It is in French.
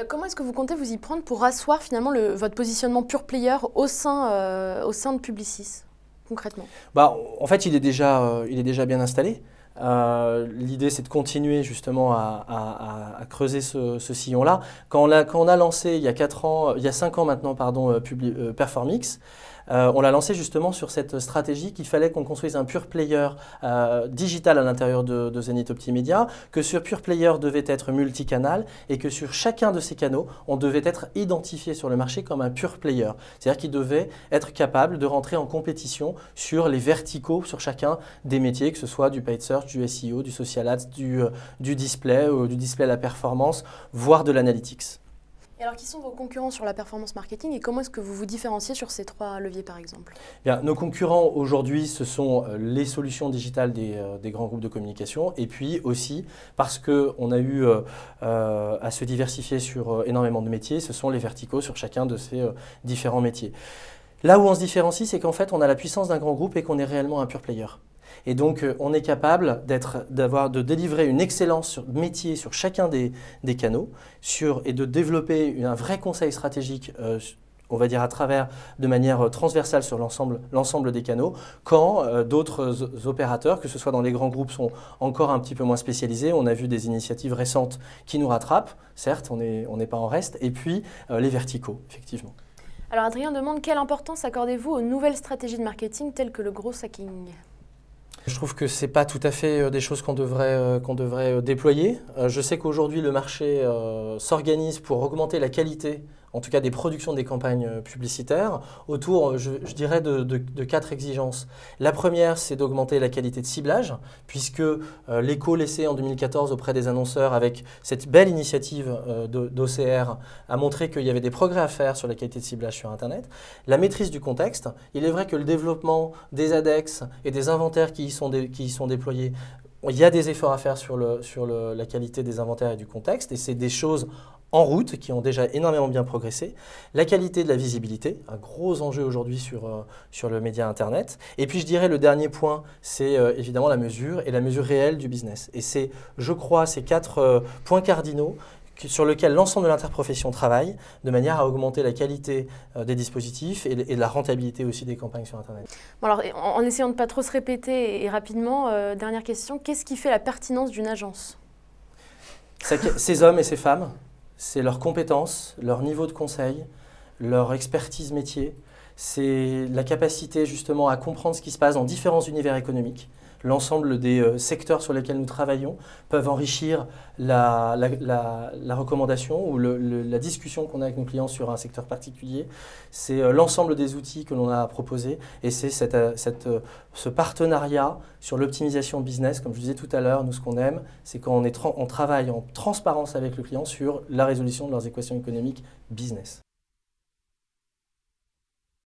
Comment est-ce que vous comptez vous y prendre pour asseoir finalement votre positionnement pure player au sein de Publicis, concrètement? En fait, il est déjà bien installé. L'idée, c'est de continuer justement à creuser ce sillon-là. Quand on a lancé il y a 5 ans maintenant, pardon, Performix, on l'a lancé justement sur cette stratégie qu'il fallait qu'on construise un pure player digital à l'intérieur de Zenith Optimedia, que ce pure player devait être multicanal et que sur chacun de ces canaux, on devait être identifié sur le marché comme un pure player. C'est-à-dire qu'il devait être capable de rentrer en compétition sur les verticaux, sur chacun des métiers, que ce soit du paid search, du SEO, du social ads, du display à la performance, voire de l'analytics. Et alors, qui sont vos concurrents sur la performance marketing et comment est-ce que vous vous différenciez sur ces 3 leviers par exemple? Bien, nos concurrents aujourd'hui, ce sont les solutions digitales des grands groupes de communication et puis aussi parce qu'on a eu à se diversifier sur énormément de métiers, ce sont les verticaux sur chacun de ces différents métiers. Là où on se différencie, c'est qu'en fait, on a la puissance d'un grand groupe et qu'on est réellement un pure player. Et donc, on est capable de délivrer une excellence sur métier sur chacun des canaux et de développer un vrai conseil stratégique, on va dire de manière transversale sur l'ensemble des canaux, quand d'autres opérateurs, que ce soit dans les grands groupes, sont encore un petit peu moins spécialisés. On a vu des initiatives récentes qui nous rattrapent, certes, on n'est pas en reste, et puis les verticaux, effectivement. Alors, Adrien demande quelle importance accordez-vous aux nouvelles stratégies de marketing telles que le growth hacking? Je trouve que ce n'est pas tout à fait des choses qu'on devrait déployer. Je sais qu'aujourd'hui, le marché s'organise pour augmenter la qualité, en tout cas des productions des campagnes publicitaires, autour, je dirais, de 4 exigences. La première, c'est d'augmenter la qualité de ciblage, puisque l'écho laissé en 2014 auprès des annonceurs avec cette belle initiative d'OCR a montré qu'il y avait des progrès à faire sur la qualité de ciblage sur Internet. La maîtrise du contexte. Il est vrai que le développement des ADEX et des inventaires qui y sont déployés, il y a des efforts à faire sur la qualité des inventaires et du contexte, et c'est des choses en route qui ont déjà énormément bien progressé. La qualité de la visibilité, un gros enjeu aujourd'hui sur le média Internet. Et puis je dirais le dernier point, c'est évidemment la mesure et la mesure réelle du business. Et c'est, je crois, ces 4 points cardinaux sur lequel l'ensemble de l'interprofession travaille, de manière à augmenter la qualité des dispositifs et la rentabilité aussi des campagnes sur Internet. Bon alors, en essayant de ne pas trop se répéter et rapidement, dernière question, qu'est-ce qui fait la pertinence d'une agence? Ces hommes et ces femmes, c'est leurs compétences, leur niveau de conseil, leur expertise métier, c'est la capacité justement à comprendre ce qui se passe dans différents univers économiques. L'ensemble des secteurs sur lesquels nous travaillons peuvent enrichir la recommandation ou la discussion qu'on a avec nos clients sur un secteur particulier. C'est l'ensemble des outils que l'on a proposés et c'est ce partenariat sur l'optimisation business. Comme je disais tout à l'heure, nous ce qu'on aime, c'est quand on travaille en transparence avec le client sur la résolution de leurs équations économiques business.